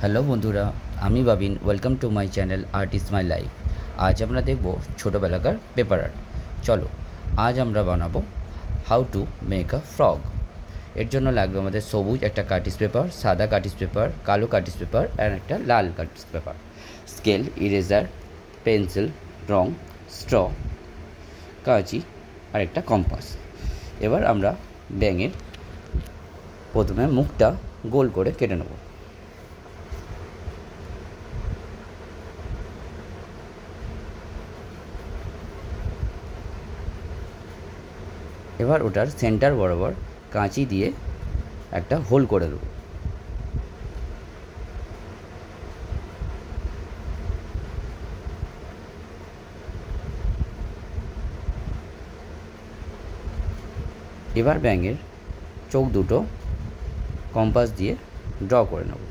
Hello বন্ধুরা, আমি Babin. Welcome to my channel art is my life. আজ আমরা দেখব ছোটোবেলাকার পেপার আর্ট। চলো, আজ আমরা বানাবো how to make a frog. এর জন্য লাগবে আমাদের সবুজ একটা কার্টিস পেপার, সাদা কার্টিস পেপার, কালো কার্টিস পেপার আর একটা লাল cartridge paper, scale, eraser, pencil, রং, স্ট্র, কাঁচি আর একটা কম্পাস। এবার আমরা ব্যাঙের প্রথমে মুখটা গোল করে কেটে নেব। এবার ওটার সেন্টার বরাবর কাঁচি দিয়ে একটা হোল করে দেবো। এবার ব্যাঙের চোখ দুটো কম্পাস দিয়ে ড্র করে নেব।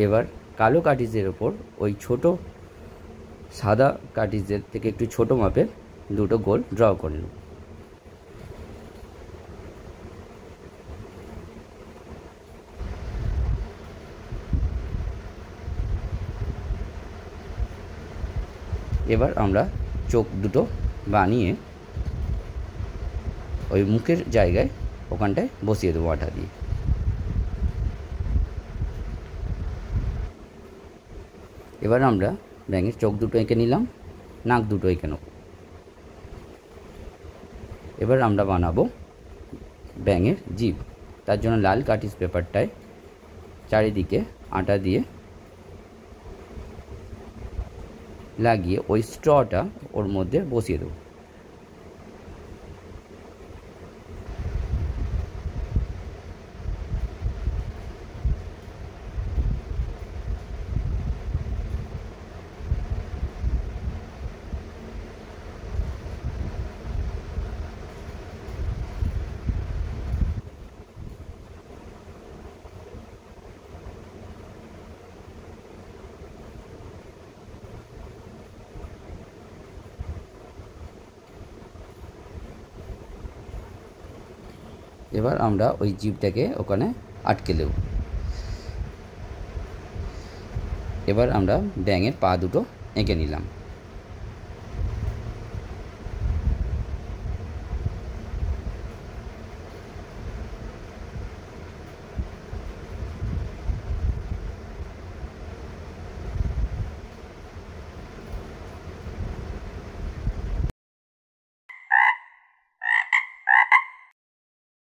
এবার কালো কার্টিজের ওপর ওই ছোট সাদা কার্টিজের থেকে একটু ছোট মাপের দুটো গোল ড্র করে নেব। এবার আমরা চোখ দুটো বানিয়ে ওই মুখের জায়গায় ওখানটায় বসিয়ে দেবো আঠা দিয়ে। এবার আমরা ব্যাঙের চোখ দুটো এঁকে নিলাম, নাক দুটো এঁকে নেব। এবার আমরা বানাবো ব্যাঙের জিভ। তার জন্য লাল কার্টিস পেপারটায় চারিদিকে আটা দিয়ে লাগিয়ে ওই স্ট্রটা ওর মধ্যে বসিয়ে দেবো। এবার আমরা ওই জিভটাকে ওখানে আটকে দেব। এবার আমরা ব্যাঙের পা দুটো এঁকে নিলাম।